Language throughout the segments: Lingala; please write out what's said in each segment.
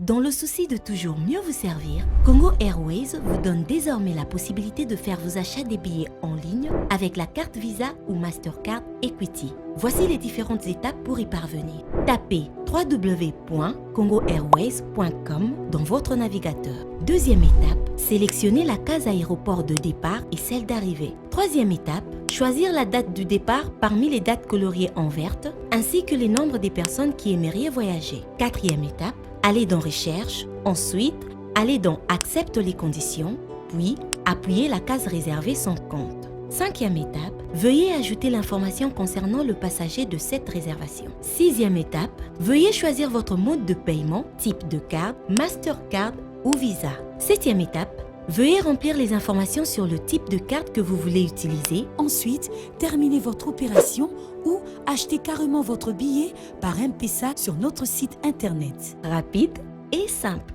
Dans le souci de toujours mieux vous servir, Congo Airways vous donne désormais la possibilité de faire vos achats des billets en ligne avec la carte Visa ou Mastercard Equity. Voici les différentes étapes pour y parvenir. Tapez www.congoairways.com dans votre navigateur. Deuxième étape, sélectionnez la case aéroport de départ et celle d'arrivée. Troisième étape, choisir la date du départ parmi les dates coloriées en verte, ainsi que les nombres des personnes qui aimeraient voyager. Quatrième étape, allez dans Recherche, ensuite, allez dans Accepte les conditions, puis appuyez la case réservée sans compte. Cinquième étape, veuillez ajouter l'information concernant le passager de cette réservation. Sixième étape, veuillez choisir votre mode de paiement, type de carte, Mastercard ou Visa. Septième étape, veuillez remplir les informations sur le type de carte que vous voulez utiliser. Ensuite, terminez votre opération ou achetez carrément votre billet par M-Pesa sur notre site internet. Rapide et simple.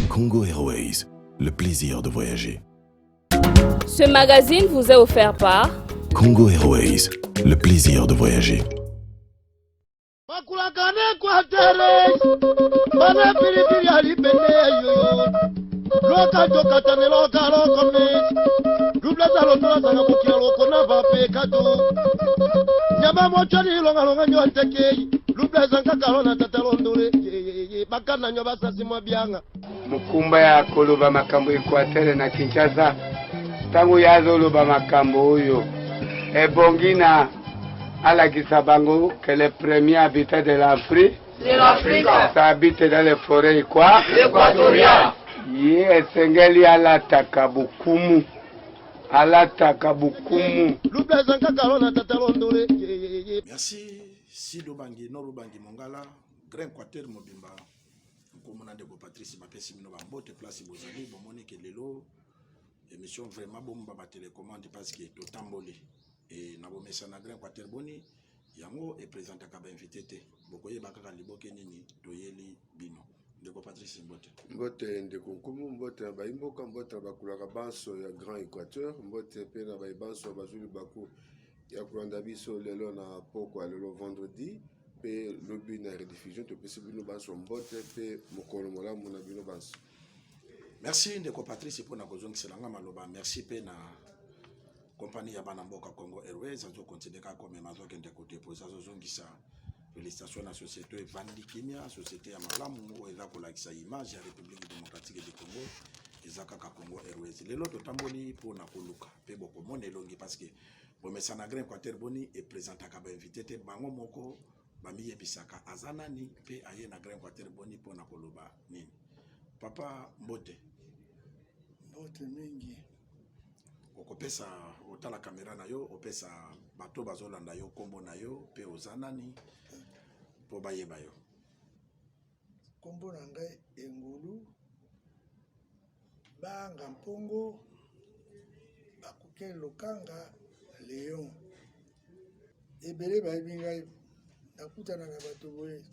Congo Airways, le plaisir de voyager. Ce magazine vous est offert par Congo Airways, le plaisir de voyager. Mukumba ya koloba makambo Equateur na Kinshasa tangu yazoloba makambo oyo ebongina alakisa bango que les premiers habitants de l'Afrique habitent dans les forêts équatoriales. Esengeli alataka bukumu Merci Sido Bangi Noro Bangi Mongala Grand Quater Mobimba Komona de Patrice Mapesi Mino Bambote place Bozali bomone ke lelo émission vraiment bomba ba télécommande parce que to tambolé et na bomesa na Grand Quater boni yango et présente ka ba invité te bokoye bakaka liboke nini toyeli bino ndeko Patrice Mbote ndeko Nkumu mbote ba imboka mbote ba kulaka banso ya Grand Équateur mbote pe na ba banso bazuli baku ya kulanda biso lelo na poko lelo vendredi pe lobi na rediffusion to pesi bino banso mbote pe mokolo molamu na bino banso. Merci ndeko Patrice pour na kozongisa nga maloba merci pe na compagnie ya bana mboka Congo Airways azo continuer ka comme mazo kende côté pour ça zongisa félicitations à la société Vandi Kenya, société ya malamu o eza kolakisa image ya République démocratique du Congo ezaka ka Congo Airways lelo to tamboli pour na koluka pe boko mona elongi parce que bomesa na Grand Quater boni et présenta ka ba invité te bango moko bami yebisaka azana ni pe aye na Grand Quater boni pour na koloba nini papa mbote mingi okopesa otala kamera na yo opesa bato bazolanda yo kombo na yo pe ozanani po bayeba yo kombo na ngai Engulu banga mpongo bakuke lokanga Léon ebele bayebi ngai nakutana na bato boye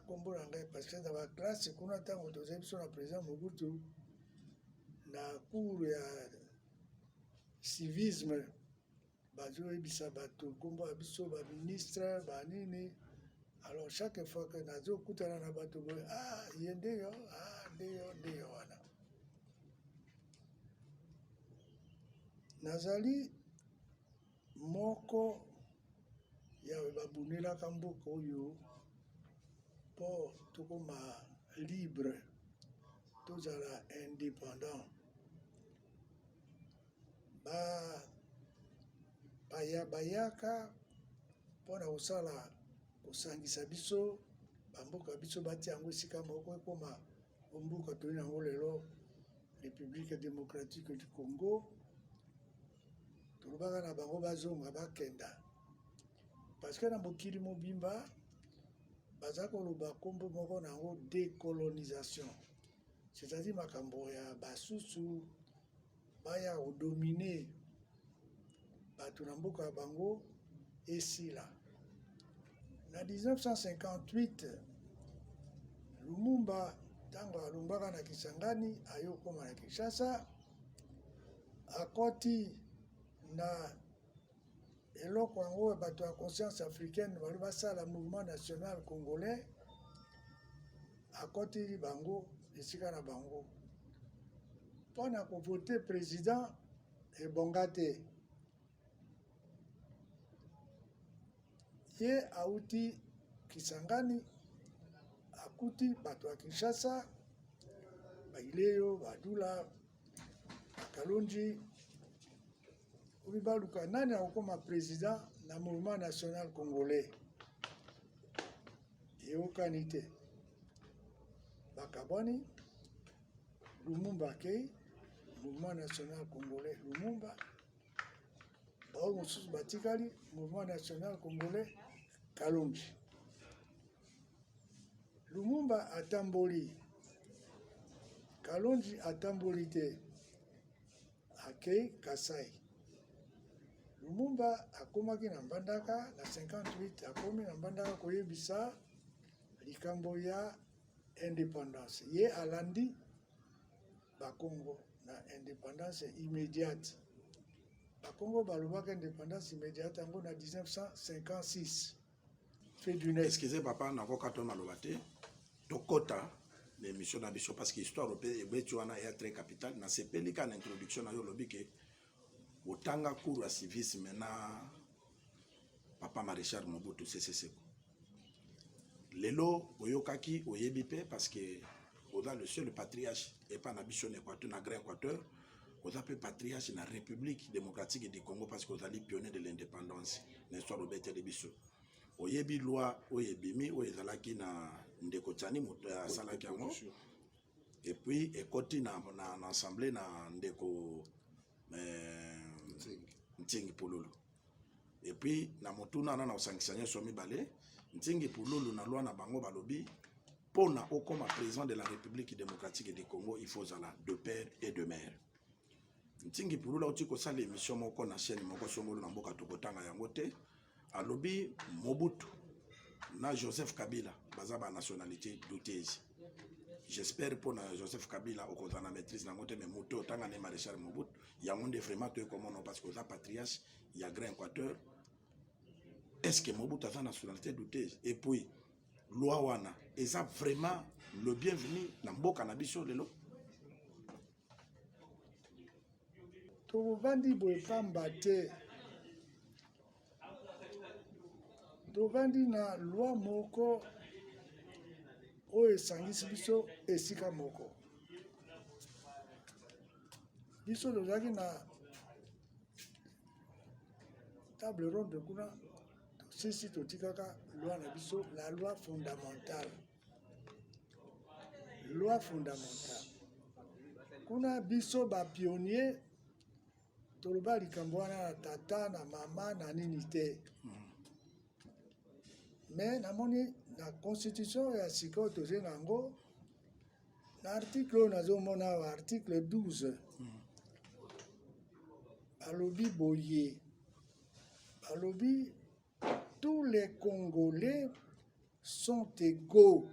kombo na ngai parce que dans la classe kuna ntango tozali biso na président Mobutu na cours ya civisme bazoyebisa bato kombo ya biso baministre banini alors chaque fois que nazokutana na bato boye ye ndeyo ndeyo wana nazali moko ya babunelaka mboka oyo mpo tokoma libre tozala indépendant bayaka mpona kosala kosangisa biso bamboka biso batia yango esika moko ekoma mboka toli yango lelo République démocratique du Congo tolobaka na bango bazonga bakenda parce que na mokili mobimba baza koloba kombo moko na yango décolonisation c'est-à-dire makambo ya basusu baya kodomine bato na mboka ya bango esila na 1958 Lumumba ntango alumbaka na Kisangani ayokoma na Kinshasa akoti na eloko yango bato ya conscience africaine bali basala mouvement national congolais bakoti bango esika na bango mpona kovote président ebonga te ye auti Kisangani akuti bato ya Kinshasa baileyo badula Kalonji obi baluka nani akokoma président na mouvement national congolais eyokani te bakabwani Lumumba akei mouvement national congolais Lumumba bao mosusu batikali mouvement national congolais Kalonji Lumumba atamboli Kalonji atamboli te akei Kasai Lumumba akomaki na Mbandaka na 58 akomi na Mbandaka koyebisa likambo ya indépendance ye alandi bakongo na indépendance immédiate bakongo balobaka indépendance immédiate yango na 1956 fait du net. Excusez papa nakoka to maloba te tokota l'émission na biso parce que histoire européenne ebeti wana ya très capital na sepeli ka na introduction na yo lobi ke otanga cours ya civisme na papa maréchal Mobutu Sese Seko lelo oyokaki oyebi pe parce que oza le seul patriarche et pas na biso na Équateur na Grand Équateur oza pe patriarche na République démocratique du Congo parce que ozali pionnier de l'indépendance na histoire obete de biso oyebi loi oyebimi oyezalaki na ndeko tani moto asalaki yango et puis ekoti na assemblée na ndeko Ntingi Pululu et puis na motuna na osangisa nyeso mibale Ntingi Pululu na loi na bango balobi pona okoma président de la République démocratique du Congo il faut zala de père et de mère Ntingi Pululu oti ko sala émission moko na chaîne moko songolo na mboka tokotanga yango te alobi Mobutu na Joseph Kabila baza ba nationalité douteuse j'espère pour Joseph Kabila au na maîtrise na ngote mais moto tanga ne maréchal Mobutu yango nde vraiment to comme non parce que za patriarche il y a Grand Équateur est-ce que Mobutu a sa nationalité douteuse et puis loi wana eza vraiment le bienvenu na mboka na biso lelo to vandi boye pamba te tovandi na loi moko oyo esangisi biso esika moko biso tozalaki na table ronde kuna sisi totikaka loi na biso la loi fondamentale kuna biso bapionnier toloba likambo wana na tata na mama na nini te mais namoni na constitution ya sikoyo tozenga yango na article oyo nazomona awa article 12 balobi boye balobi tous les Congolais sont égaux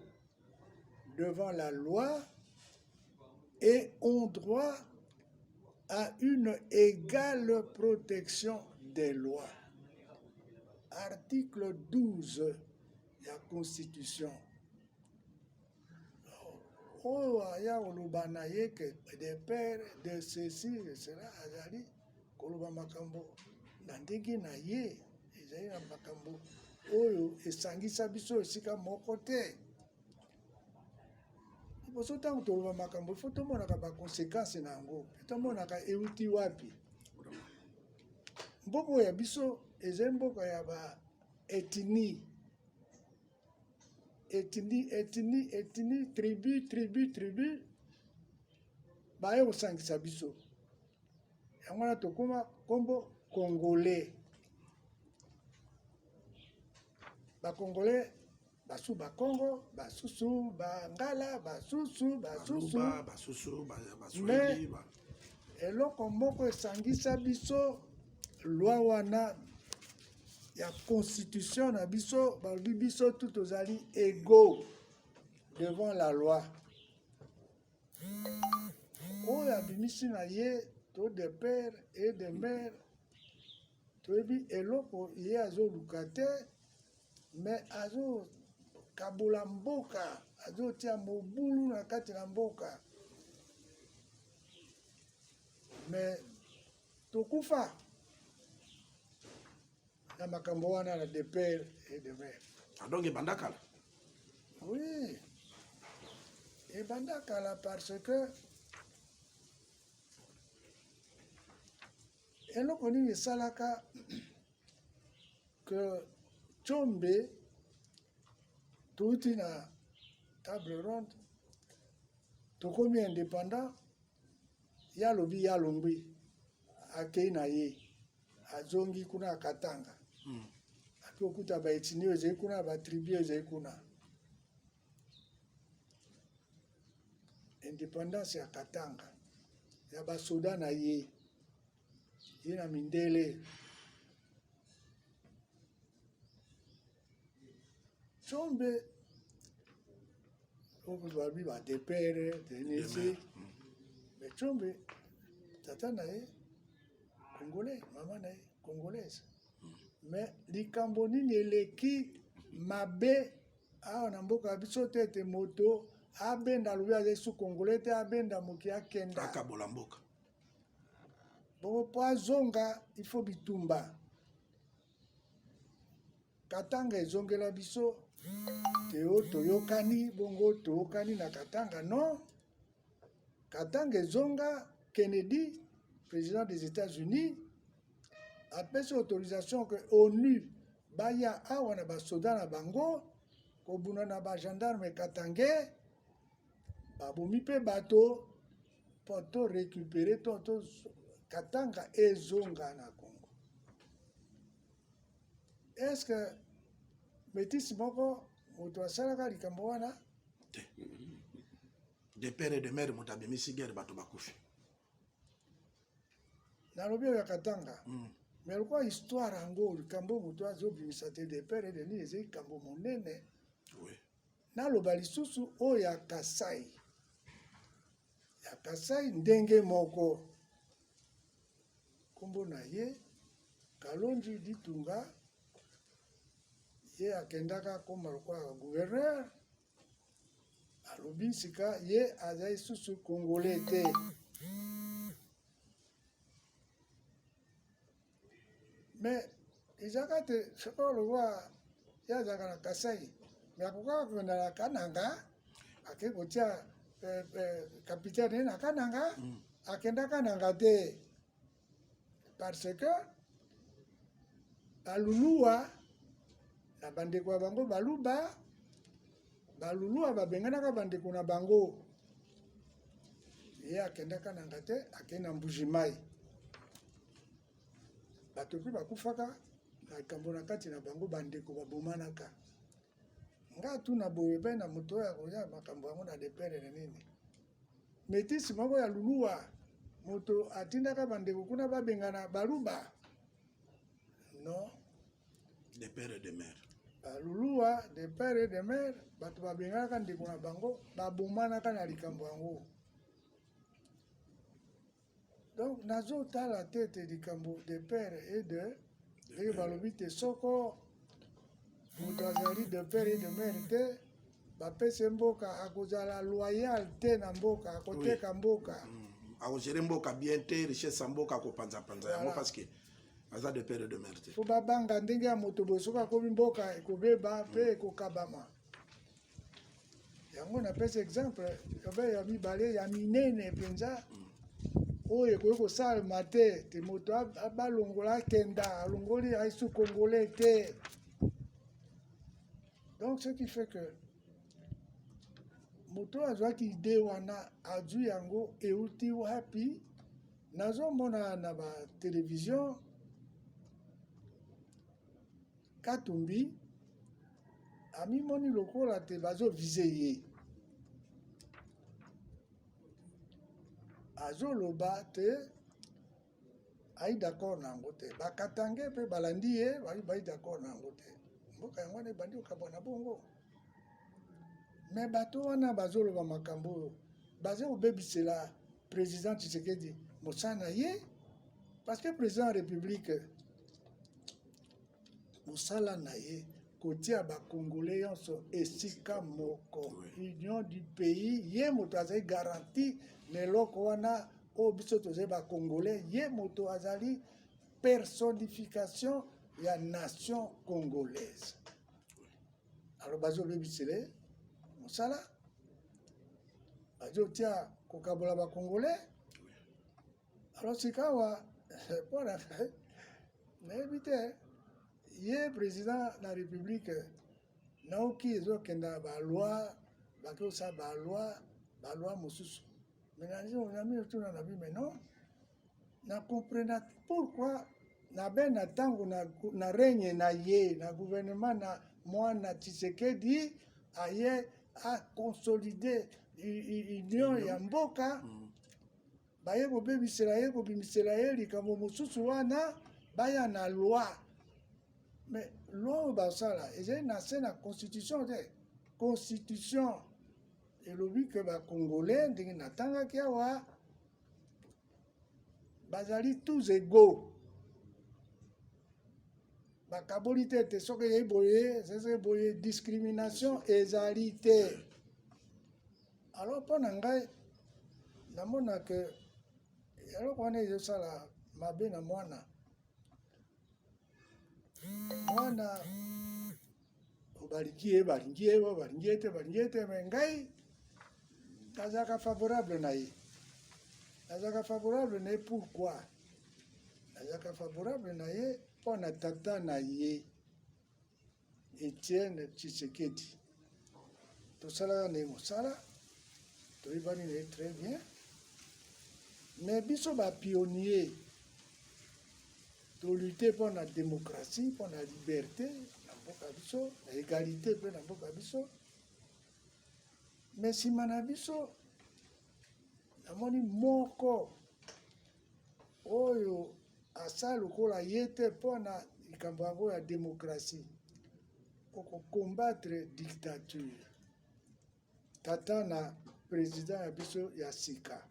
devant la loi et ont droit à une égale protection des lois. Article 12 de la Constitution. Oh, il y a des pères de ceci, de cela, azali, koloba makambo, nandegi na ye, ezali na makambo, oyo, esangisa biso esika moko te. Liboso ntango toloba makambo, il faut tomonaka ba conséquences na yango, tomonaka euti wapi. Mboka ya biso, ezali mboka ya ba ethnie, tribu, baye kosangisa biso. Yango wana tokoma kombo Congolais. Ba Congolais, basu ba Congo, basusu, bangala, basusu. Mais, eloko moko esangisa biso, loi wana, ya constitution na biso, balobi biso tout ozali égaux devant la loi. Oyo abimisi na ye to de père et de mère toyebi eloko ye azoluka te mais azo kabola mboka azotia mobulu na kati na mboka. Mais tokufa na makambo wana na de père et de mère. Donc ebanda kala. Oui, ebanda kala parce que eloko nini esalaka que Tshombe touti na table ronde tokomi indépendant ya lobi ya longwi akei na ye azongi kuna akatanga api okuta baetini oyo ezali kuna batribu oyo ezali kuna indépendance ya katanga ya basoda na ye na mindele Tshombe babi badepere denesi mais Tshombe tata na ye congolais mama na ye congolaise mais likambo nini eleki mabe awa na mboka biso te ete moto abenda alobi azali su congolais te abenda moki akenda akabola mboka bongo po azonga ifo bitumba katanga ezongela biso teo toyokani bongo toyokani na katanga non katanga ezonga Kennedy président des États-Unis apesi autorisation que ONU baya awa na basoda na bango kobuna na bagendarme katange babomi mpe bato po to récupérer to katanga ezonga na Congo. Est-ce que métis moko moto asalaka likambo wana te de père et de mère moto abimisi guerre bato bakufi nalobi oyo ya katanga mais lokwa histoire yango likambo moto azobimisa te de père et de nini ezali likambo monene naloba lisusu oyo ya Kasai ndenge moko kombo na ye Kalonji Ditunga ye akendaka koma lokola gouverneur alobi sika ye azali susu congolais te mais ezaka te sikoyo lokola ye azalaka na Kasai mais akokaka kokenda na Kananga ake kotia capitaine na Kananga akenda Kananga te parce que baluluwa na bandeko ya bango baluba baluluwa babenganaka bandeko na bango ye akenda Kananga te akei na Mbujimai bato mpe bakufaka na likambo na kati na bango bandeko babomanaka nga tuna boye mpe na moto oyo akoya makambo yango na depere na nini metisi moko ya luluwa moto atindaka bandeko kuna babengana baluba non de père et de mère baluluwa de père et de mère bato babenganaka ndeko na bango babomanaka na likambo yango donc nazotala te ete likambo de père et de ndenge balobi te soko moto azali de père et de mère te bapesi mboka akozala loyal te na mboka akoteka mboka akozere mboka bien te richesse ya mboka akopanzapanza yango parce que aza de père et de mère te fo babanga ndenge ya moto boye soki akomi mboka ekobeba mpe ekokabama yango napesi exemple obe ya mibale ya minene mpenza oyo ekoki kosalema te te moto balongola akenda alongoli aisu congolais te. Donc ce qui fait que moto azwaki ide wana azwi yango euti wapi nazomona na ba télévision Katumbi amimoni lokola te bazovise ye azoloba te ayi d'accord na yango te bakatange mpe balandi ye bayi d'accord na yango te mboka yango wana ebandi okabwa na bongo me bato wana bazoloba makambo oyo baza kobebisela président Tshisekedi mosala na ye parce que président ya république mosala na ye kotia bacongolais nyonso esika moko union du pays ye moto azali garanti na eloko wana oyo biso tozali bacongolais ye moto azali personnification ya nation congolaise. Alors bazobebisele mosala bazotia kokabola bacongolais. Alors sikawa mpona nayebi te ye président de la république naoki ezokenda baloi bakosala baloi mosusu menami otuna na bi mais non na comprendre pourquoi na be na ntango na règne na ye na gouvernement na mwana Tshisekedi aye a consolider union ya mboka baye kobebisela ye kobimisela ye likambo mosusu wana baya na loi. Mais loi basala ezali na se na constitution te constitution elobi ke bacongolais ndenge natangaki awa bazali tous égaux bakaboli te ete soki ezali boye ezali boye discrimination ezali te. Alors mpo na ngai namona ke eloko wana ezosala mabe na mwana balingi ye te me ngai nazalaka favorable na ye pourquoi nazalaka favorable na ye mpo na tata na ye Etienne Tshisekedi tosalaka na ye mosala toyebani na ye très bien mais biso bapionnier tolutte pour la démocratie, pour la liberté, la égalité pour la biso. Mais si manabiso, namoni moko oyo asala lokola yete pour la la démocratie, pour combattre dictature. Tata na président abiso ya sika.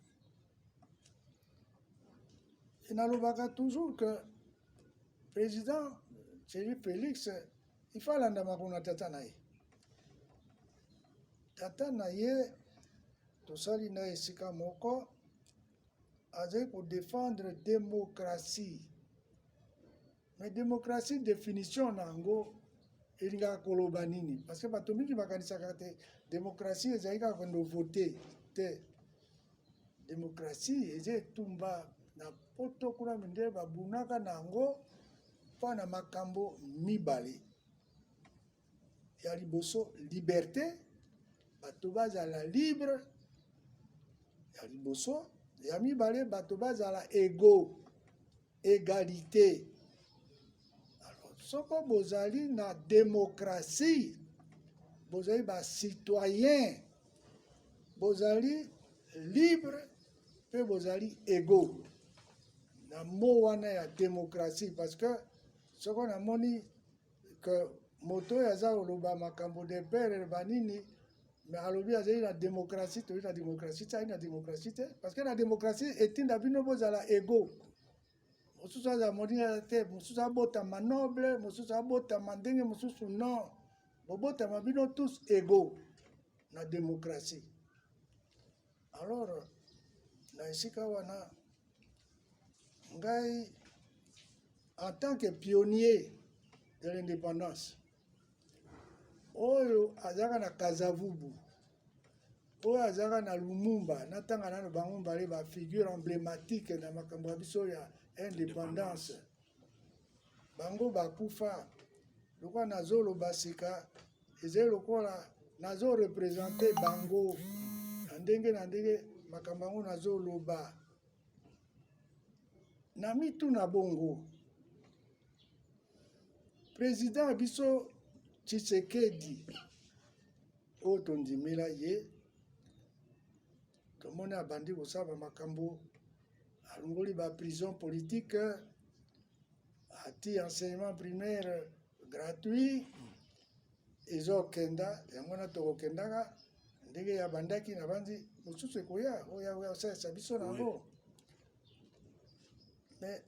Et nalobaka toujours que président Thierry Félix, il faut aller dans tata na ye. Tata na ye, tosali na esika moko, azali pour défendre démocratie. Mais démocratie, définition nango, elinga koloba nini. Parce que bato mingi bakanisaka te, démocratie ezali kaka kondo voter te. Démocratie ezali tumba na poto kuna mindele babunaka nango pana makambo mibale ya liboso liberté bato bazala libre ya liboso ya mibale bato bazala égalité. Alors soko bozali na démocratie bozali ba citoyen bozali libre pe bozali égaux na mo wana ya démocratie parce que ce qu'on a moni que moto yaza oloba makambo de père banini mais alobi azali la démocratie to la démocratie ça na démocratie parce que la démocratie etinda bino bozala égaux mosusu aza moni te mosusu abota manoble mosusu abota mandenge mosusu non bobota mabino tous égaux na démocratie. Alors na esika wana ngai en tant que pionnier de l'indépendance, oyo azaka na Kazavubu, oyo azaka na Lumumba, natanga na bango mbale ba figure emblématique na makambo biso ya indépendance. Bango bakufa, lokwa nazolo basika, ezeli lokola nazo représenter bango na ndenge makambo nazolo ba na mitu na bongo. Président biso Tshisekedi oyo tondimela ye tomoni abandi kosala makambo alongoli ba prison politique ati enseignement primaire gratuit ezokenda yango na tokokendaka ndenge ya bandaki na bandi mosusu ekoya oya osalisa biso nango. Mais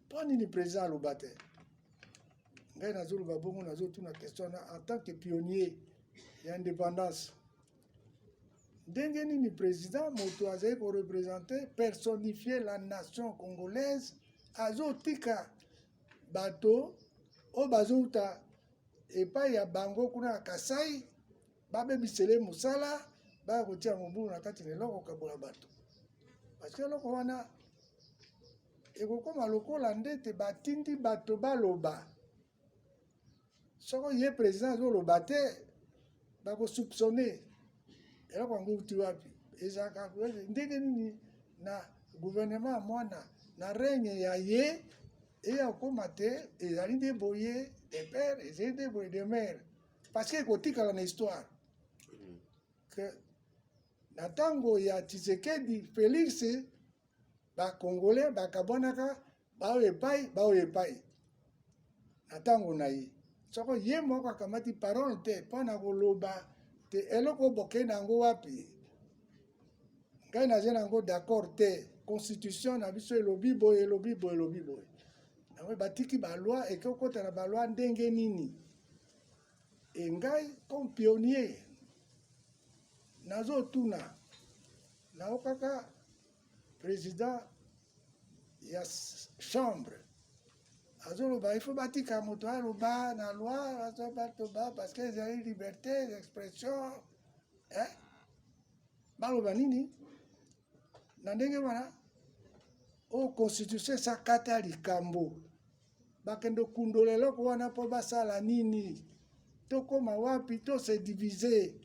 mpo nini président aloba te ngai nazoloba bongo nazotuna question en tant que pionnier ya indépendance ndenge nini président moto azali koreprésente personnifier la nation congolaise azotika bato oyo bazouta epai ya bango kuna ya Kasai babebisele mosala baya kotia mobulu na kati na eloko kokabola bato parce que eloko wana ekokoma lokola ndete batindi bato baloba soko ye président azoloba te bakosoupçonne eloko yango euti wapi ezalaka ndenge nini na gouvernement ya mwana na règne ya ye eya kokoma te ezali nde boye de père ezali nde boye de mère parce que ekotikala na histoire que na ntango ya Tshisekedi Félix bakongolais bakabwanaka baoyo epai na ntango na ye soko ye moko akamati parole te mpona koloba te eloko bokei na yango wapi ngai naza na yango d'accord te constitution na biso elobi boye elobi boye elobi boye yango batiki baloi ekokota na baloi ndenge nini e ngai comme pionnier nazotuna naokaka président ya chambre azoloba il faut batika moto aloba na loi azobatoba parce que ezali liberté d'expression baloba nini na ndenge wana oyo constitution esakata likambo bakende kundola eloko wana mpo basala nini tokoma wapi tose divise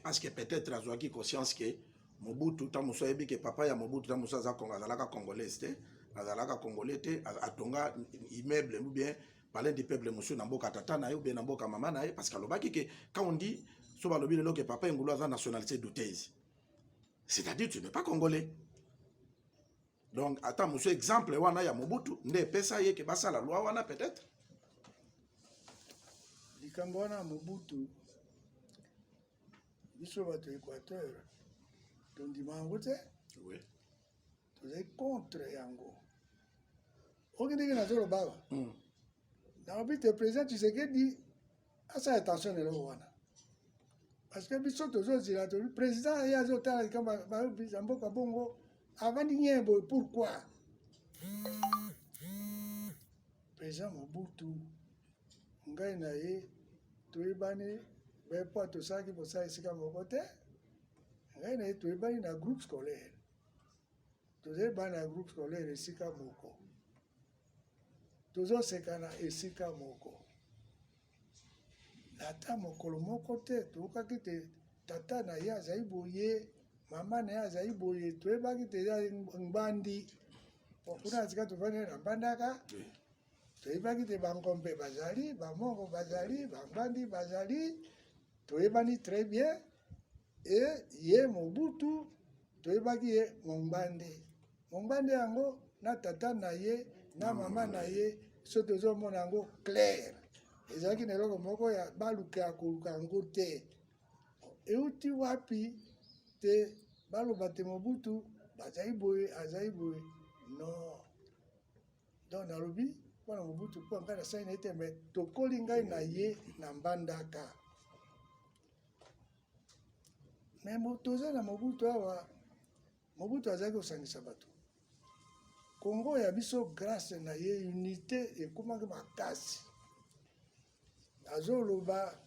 parce que peut-être azwaki conscience que Mobutu ta muso yebi que papa ya Mobutu ta muso azalaka congolais te azalaka congolais te atonga immeuble ou bien palais du peuple monsieur na mboka tata na ye ou bien na mboka mama na ye parce que alobaki que quand on dit so balobi lelo que papa ngulu aza nationalité douteuse c'est-à-dire tu n'es pas congolais donc attends monsieur exemple wana ya Mobutu nde pesa ye ke basa la loi wana peut-être likambo wana Mobutu biso bato Équateur tondima yango te tozali contre yango oki ndenge nazoloba nalobi te président Tshisekedi asala attention na eloko wana parce que biso tozozila tobi président ye azotala likambo ya mboka bongo avandi nye boye pourquoi président Mobutu ngai na ye toyebani bepo tosalaki posala esika moko te ngai na ye toyebani na groupe scolaire tozoyebani na groupe scolaire esika moko tozoseka na esika moko ata mokolo moko te toyokaki te tata na ye azali boye mama na ye azali boye toyebaki te ya ngbandi kuna na sika tovandi na mbandaka toyebaki te bangombe bazali bamoko bazali bangbandi bazali toyebani très bien e ye Mobutu toyebaki ye mongbandi yango na tata na ye na mama na ye so tozomona yango clair ezalaki na eloko moko ya baluka ya koluka yango te euti wapi te baloba te Mobutu bazali boye azali boye non donc nalobi mpona Mobutu mpo ngai nasali na ye te me tokoli ngai na ye na mbandaka me toza na Mobutu awa Mobutu azalaki kosangisa bato Congo ya biso grâce na ye unité ekomaki makasi azoloba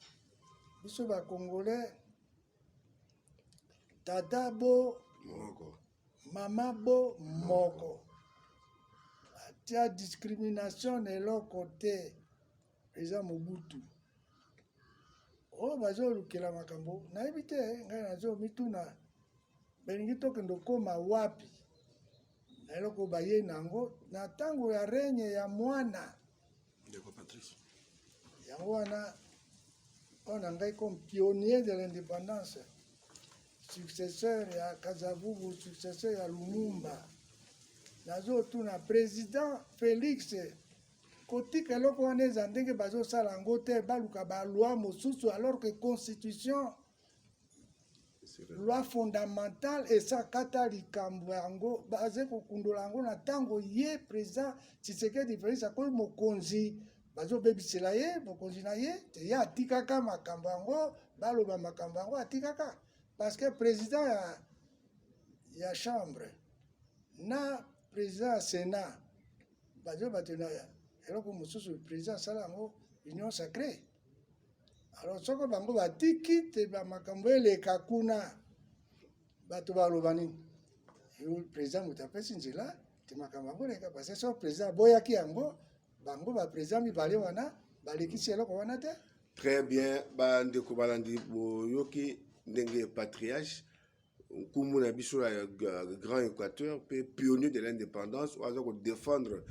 biso bakongolais tata bo mama bo moko atia discrimination na eloko te eza Mobutu oyo bazolukela makambo nayebi te ngai nazomituna belingi tokende okoma wapi na eloko baye nango na ntango ya règne ya mwana yango wana mpona ngai comme pionnier de l'indépendance successeur ya Kazavubu successeur ya Lumumba nazotuna président Félix kotika eloko wana eza ndenge bazosala yango te baluka baloi mosusu alors que constitution loi fondamentale esakata likambo yango baze kokundola yango na ntango ye président Tshisekedi Félix akoyi mokonzi bazobebisela ye bokonzi na ye te ye atikaka makambo yango baloba makambo yango atikaka parce que président ya chambre na président ya sénat bazo batena eloko mosusu président asala yango union sacrée. Alors soko bango batiki te bamakambo eleka kuna bato baloba nini yo président moto apesi nzela te makambo yango eleka parce que so président aboyaki yango bango baprésident mibale wana balekisi eloko wana te. Très bien, bandeko balandi boyoki ndenge patriarche nkumu na biso ya Grand Équateur pe pionnier de l'indépendance oaza ko défendre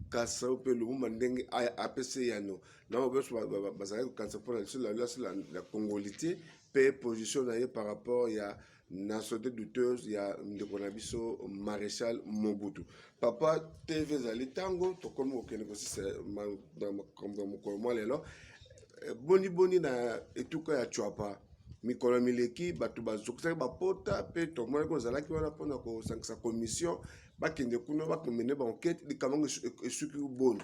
kasa pe lumumba ndenge APC yano na beso bazali ko kansa pour la congolité pe position na ye par rapport ya nationalité douteuse ya ndeko na biso maréchal Mobutu. Papa TV zali tango to komo okene ko sise dans mo lelo boni na etuka ya chwapa mikolo mileki bato bazokisa bapota pe to mona ko zalaki wana pona ko sankisa commission bakende kuna bakomene ba enquête likambo esuki boni.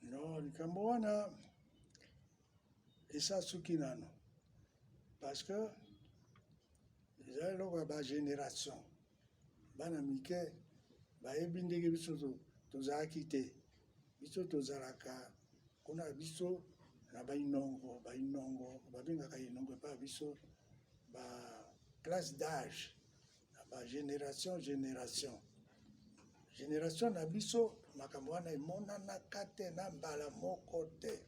Non, likambo wana esa suki nano parce que ezali loko ba génération bana mike bayebi ndenge biso tozalaki te biso tozalaka kuna biso na bainongo babengaka inongo epa biso ba classe d'âge na ba génération na biso makambo wana emonanaka te na mbala moko te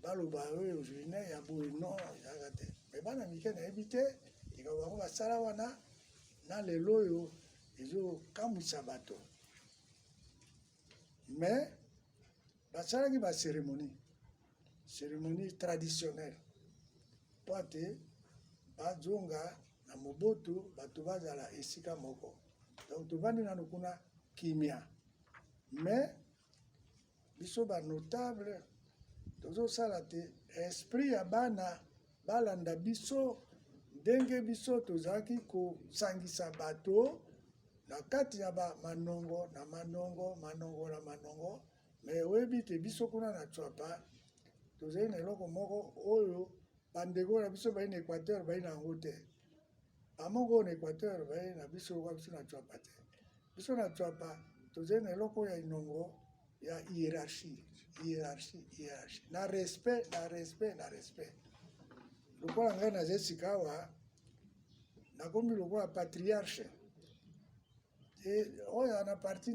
baloba oyo journée ya boye non ezalaka te me bana mike nayebi te likambo bango basala wana na lelo oyo ezokamwisa bato mais basalaki bacérémonie traditionnelle po ate bazonga na mobotu bato bazala esika moko donc tovandi nano kuna kimia mais biso banotable tozosala te esprit ya bana balanda biso ndenge biso tozalaki kosangisa bato na kati ya manongo mais oyebi te biso kuna na Chwapa tozali na eloko moko oyo bandeko na biso bayi na Équateur bayi na yango te bamoko na Équateur bayi na biso na Chwapa te biso na Chwapa tozali na eloko ya inongo ya hiérarchie na respect lokola ngai na zesika awa nakomi lokola patriarche oyo ana parti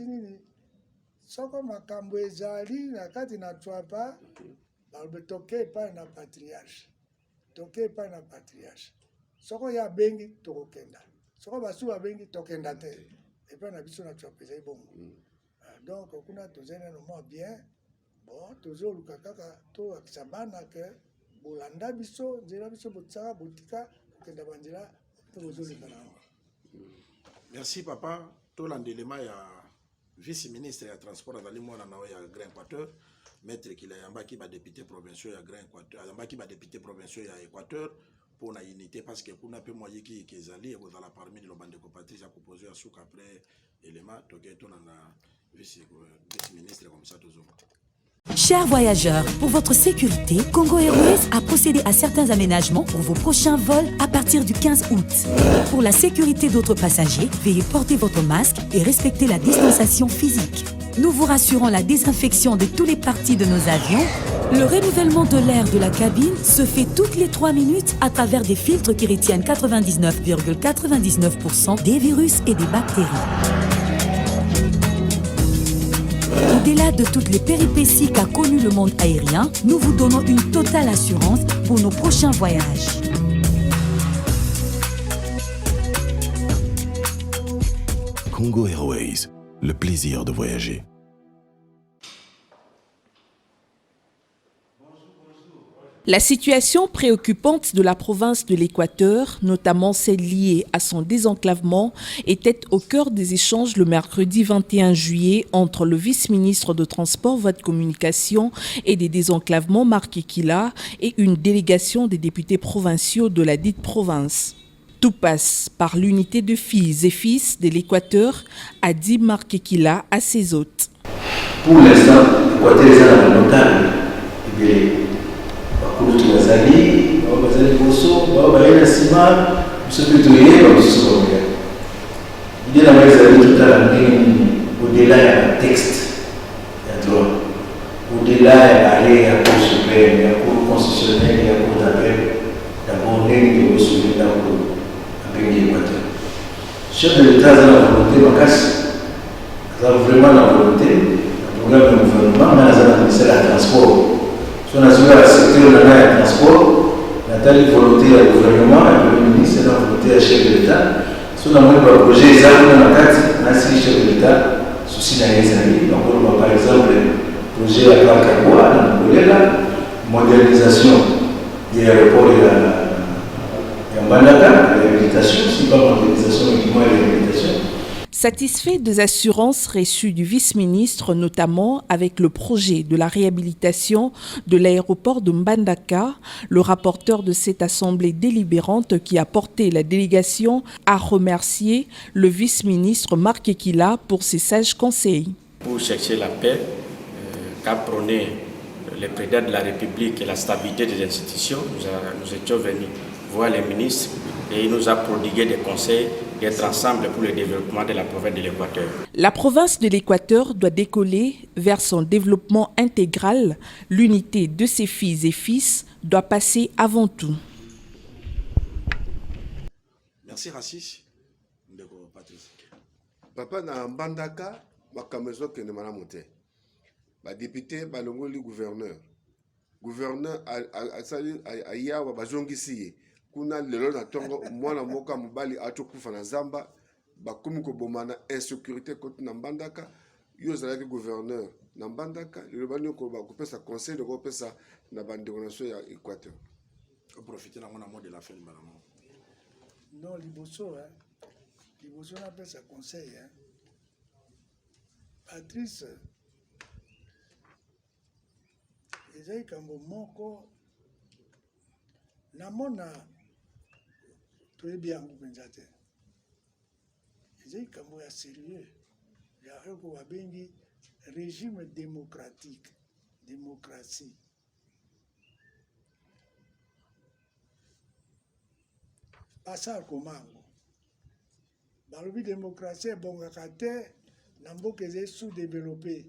nini soko makambo ezali na kati na Chwapa balobe toke epai na patriarche soko ya bengi tokokenda soko basu babengi tokenda te epai na biso na Chwapa ezali bongo. Donc kuna tozali nano mwa bien bon tozoluka kaka toyakisa bana ke bolanda biso nzela biso botsaka botika kokenda banzela mpe bozoleka nango. Merci papa. Tolandelema ya vice-ministre ya transport azali mwana na ya Grand Équateur maître kila yambaki ba député provinciaux ya Grand Équateur yambaki ba député provinciaux ya Équateur pour la unité parce que kuna pe moye ki ezali ekozala parmi le bandeko Patrice a proposé à souk après élément toketo na vice-ministre comme ça toujours. Chers voyageurs, pour votre sécurité, Congo Airways a procédé à certains aménagements pour vos prochains vols à partir du 15 août. Pour la sécurité d'autres passagers, veuillez porter votre masque et respecter la distanciation physique. Nous vous rassurons la désinfection de toutes les parties de nos avions. Le renouvellement de l'air de la cabine se fait toutes les 3 minutes à travers des filtres qui retiennent 99,99% des virus et des bactéries. Au-delà de toutes les péripéties qu'a connues le monde aérien, nous vous donnons une totale assurance pour nos prochains voyages. Congo Airways, le plaisir de voyager. La situation préoccupante de la province de l'Équateur, notamment celle liée à son désenclavement, était au cœur des échanges le mercredi 21 juillet entre le vice-ministre de Transport, Voies de Communication et des désenclavements, Marc Ekila, et une délégation des députés provinciaux de la dite province. Tout passe par l'unité de filles et fils de l'Équateur, a dit Marc Ekila à ses hôtes. Pour l'instant, équateur eza na notable ebele bakulu bazali liboso bao baye na nsima biso mpe toyeba mosusu bamoya ide na ngai ezali totala ndenge nini au-delà ya texte ya droit, au-delà ya arrêt ya cour suprême ya cour constitutionnelle ya cour d'appel, d'abord ndenge tokosoki ndako abengi équateur. Chef de l'État aza na volonté makasi, aza vraiment na volonté na programme ya gouvernement, mais aza na ministère ya transport. So nazoka ya secteur na ngai ya transport, natali volonté ya gouvernement ya premier ministre na volonté ya chef de l'État. So na moni ba projet eza kuna na kati nasi chef de l'État souci na ye ezali. Donc par exemple projet ya Kakabwa na Ngolela, modernisation de l'aéroport ya Mbandaka, réhabilitation, si pas modernisation mais du moins réhabilitation. Satisfait des assurances reçues du vice-ministre, notamment avec le projet de la réhabilitation de l'aéroport de Mbandaka, le rapporteur de cette assemblée délibérante qui a porté la délégation a remercié le vice-ministre Marc Ekila pour ses sages conseils. Pour chercher la paix, qu'a prôné le président de la République et la stabilité des institutions, nous étions venus voir les ministres et il nous a prodigué des conseils d'être ensemble pour le développement de la province de l'Équateur. La province de l'Équateur doit décoller vers son développement intégral. L'unité de ses filles et fils doit passer avant tout. Merci Rassis. Ndeko Patrice. Papa na Mbandaka, makamezo kene malamu te. Ba député balongoli gouverneur. Gouverneur a yawa bazongisi kuna lelo na tongo mwana moka mobali atokufa na zamba bakomi ko bomana insécurité côté na Mbandaka yo zalaki gouverneur na Mbandaka lelo bani ko ba kopesa conseil de kopesa na bandeko na so ya Équateur. Au profiter na mona mot de la fin malamo. Non liboso na pesa conseil Patrice ezai kambo moko namona toyebi yango mpenza te ezai kambo ya sérieux ya oyo babengi régime démocratique démocratie basala komango balobi démocratie ebongaka te na mboka ezali sous-développé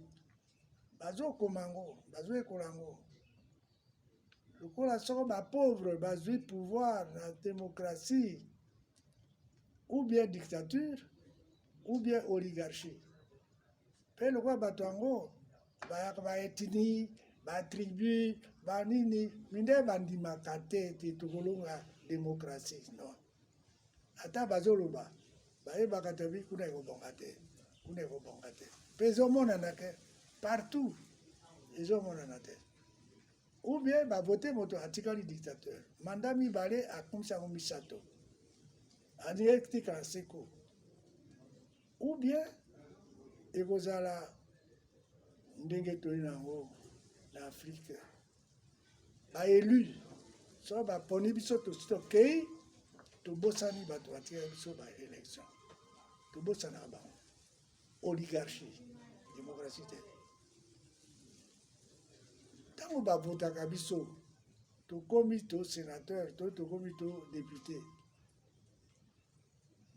bazokoma yango bazoyekola yango lokola soko bapauvre bazwi pouvoir na démocratie ou bien dictature ou bien oligarchie mpe lokola bato yango bayaka baethnie batribu banini minde bandimaka te tokolonga démocratie non ata bazoloba bayebaka te bi kuna ekobonga te mpe ezomonana ke partout ezomonana te ou bien bavote moto atikali dictateur manda mibale akomisa yango misato anietika seko ou bien ekozala ndenge toyi nango na Afrique baélu so baponi biso tosi tokei tobosani bato batikali biso baélection tobosanaka bango oligarchie démocratie te ntango bavotaka biso tokomi to sénateur to tokomi to député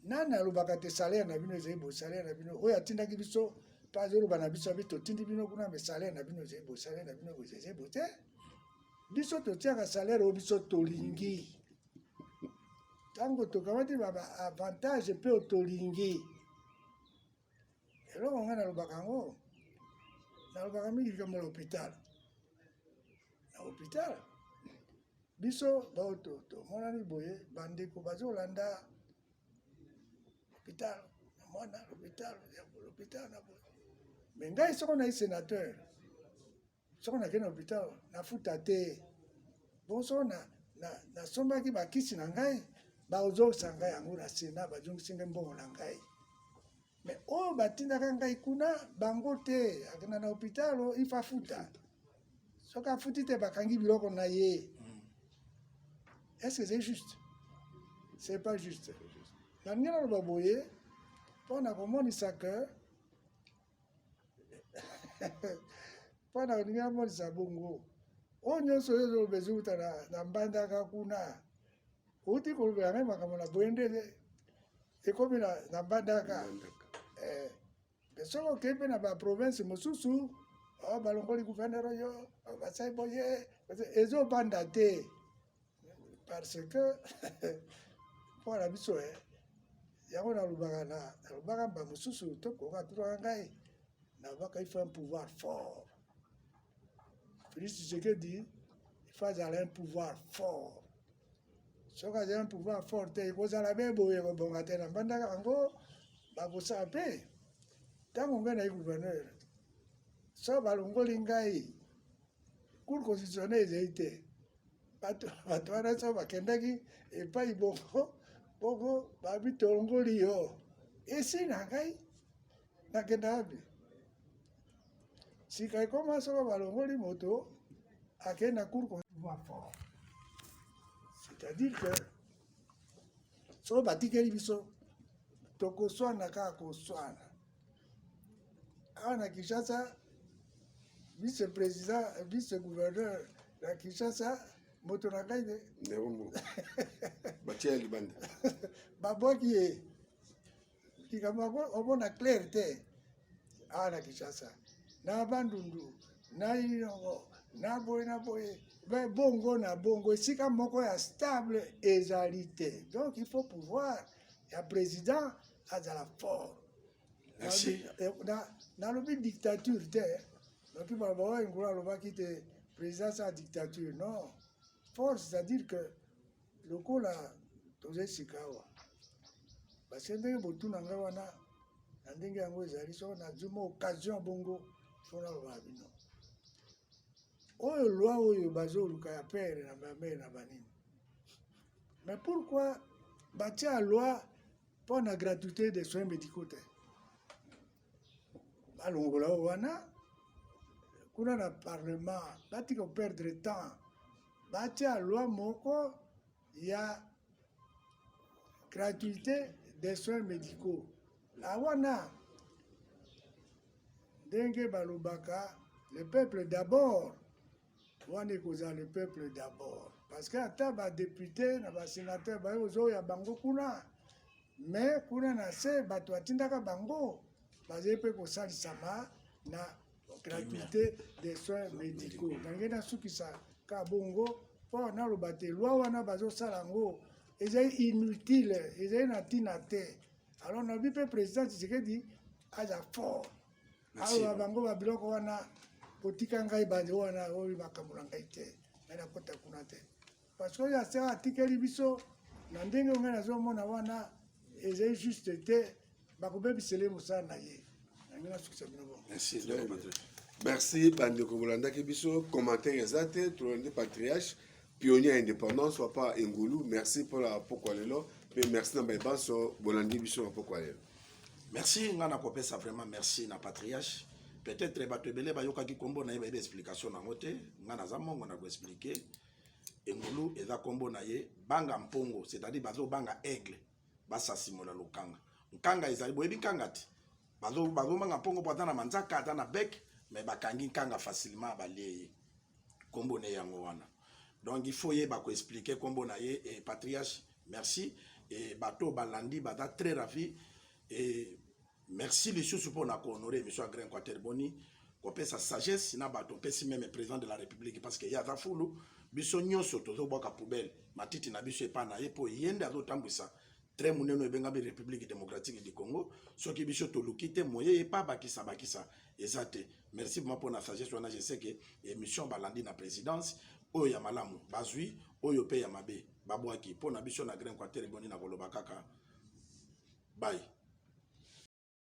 nani alobaka te salaire na bino ezali bo salaire na bino oyo atindaki biso to azoloba na biso abi totindi bino kuna me salaire na bino ezali bo salaire na bino ezali bo te biso totiaka salaire oyo biso tolingi ntango tokamati baavantage mpe oyo tolingi eloko ngai nalobaka yango nalobaka mingi likambo ya hôpital na hôpital biso bao tomonani boye bandeko bazolanda hôpital mwana l'hôpital na boye me ngai soko nayi sénateur soko nakei na hôpital nafuta te bon soko nasombaki bakisi na ngai bazongisa ngai yango na sena bazongisi ngai mbongo na ngai me oyo batindaka ngai kuna bango te akenda na hôpital ifa futa soki afuti te bakangi biloko na ye est-ce que c'est juste c'est pas juste nalingi naloba boye mpo na komonisa ke mpona kolingi amonisa bongo oyo nyonso oyo ozoloba ezouta na mbandaka kuna outi kolobela ngai makambo na boyende ekomi na mbandaka soki okei mpe na baprovince mosusu balongoli gouverneur oyo basali boye ezobanda te parce que mpona biso yango nalobaka mba mosusu tokoka tulaka ngai nabaka il faut un pouvoir fort. Félix Tshisekedi il faut azala un pouvoir fort. Soki azala un pouvoir fort te ekozala be boye kobonga te na mbandaka yango bakosala mpe ntango ngai nayi gouverneur so balongoli ngai cour constitutionnel ezali te bato wana so bakendaki epai bongo babi tolongoli yo esi na ngai nakenda wapi sika ekoma soko balongoli moto akende na cour constitutionnel fort, c'est-à-dire que soko batikeli biso tokoswana kaka koswana awa na Kinshasa vice-président vice-gouverneur na Kinshasa moto na ngai batia libanda babwaki ye likambo omona clair te awa na Kinshasa na bandundu na ilongo na boye bongo na bongo esika moko ya stable ezali te, donc il faut pouvoir ya président azala fort. Merci. Nalobi dictature te noki baloba oyo ngulu alobaki te président sa dictature non force, c'est-à-dire que lokola toza esika awa basi ndenge botuna ngai wana na ndenge yango ezali so nazwi mo occasion bongo fona loba bino oyo loi oyo bazoluka ya pere na bamere na banini, mais pourquoi batia loi pour la gratuité des soins médicaux te balongola wana kuna na parlement batika perdre temps batia loi moko ya gratuité des soins médicaux la wana ndenge balobaka le peuple d'abord wana ekozala le peuple d'abord parce que ata badepute na basénateur bayo ozoya bango kuna mais kuna na se bato atindaka bango bazali mpe kosalisama na gratuité des soins médicaux nange nasukisa ka bongo mpo naloba te loi wana bazosala yango ezali inutile ezali na ntina te alors nabi mpe président Tshisekedi aza fort aloba bango babiloko wana kotika ngai bandi wana oyo makambo na ngai te ngai nakota kuna te parce que oyo asera atikeli biso na ndenge ngai nazomona wana ezali juste te bakobebisele mosala na ye nange nasukisa bino bongo. Merci bandeko bolandaki biso commentaire eza te tolandi patriarche pionnier indépendance papa Ngulu, merci pour la pokwa lelo pe merci na babanso bolandi biso na pokwa lelo. Merci ngana kopesa vraiment merci na patriarche. Peut-être bato ebele bayokaki kombo na ye bayeba explication nango te ngana za mongo na koexplike Ngulu eza kombo na ye banga mpongo, c'est-à-dire bazo banga aigle basasimola lokanga nkanga ezali boyebi nkanga te bazo banga mpongo po ata na manzaka ata na bec mais bakangi nkanga facilement balie kombo na yango wana. Donc il faut yeba ko expliquer kombo na ye et patriarche merci et bato balandi bata très ravi et merci les choses pour honorer monsieur Agrin Quater Boni ko pesa sagesse na bato pesi même président de la République parce que ya za fulu biso nyonso tozo boka poubelle matiti na biso epa na ye po yende azotambwisa très muneno ebenga bi République démocratique du Congo soki biso tolukite moye epa bakisa ezate. Merci pour la sagesse wana je sais que émission balandi na présidence oyo ya malamu bazwi oyo pe ya mabe babwaki po na biso na Agrin Quater Boni na koloba kaka bye.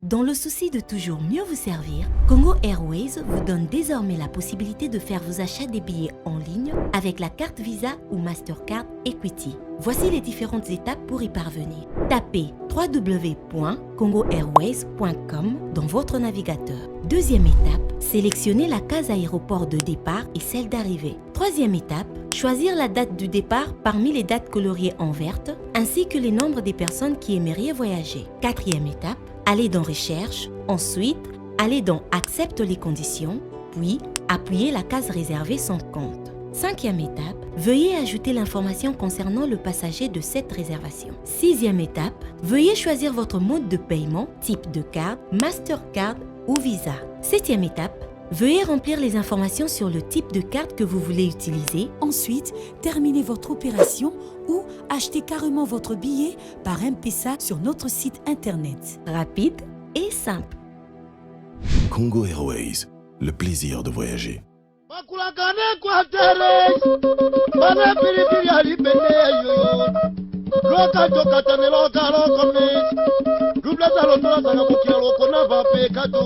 Dans le souci de toujours mieux vous servir, Congo Airways vous donne désormais la possibilité de faire vos achats des billets en ligne avec la carte Visa ou Mastercard Equity. Voici les différentes étapes pour y parvenir. Tapez www.congoairways.com dans votre navigateur. Deuxième étape, sélectionnez la case aéroport de départ et celle d'arrivée. Troisième étape, choisir la date du départ parmi les dates coloriées en verte, ainsi que les nombres des personnes qui aimeraient voyager. Quatrième étape, allez dans Recherche, ensuite allez dans Accepte les conditions, puis appuyez la case réservée Son compte. 5e étape, veuillez ajouter l'information concernant le passager de cette réservation. 6e étape, veuillez choisir votre mode de paiement, type de carte, Mastercard ou Visa. 7e étape, veuillez remplir les informations sur le type de carte que vous voulez utiliser. Ensuite, terminez votre opération ou achetez carrément votre billet par M-Pesa sur notre site internet. Rapide et simple. Congo Airways, le plaisir de voyager. Makulakane kwa tere, bana piripiri alipende yo. Loka toka tane loka loko mi. Dubla zalo tola zanga mukia loko na vape kato.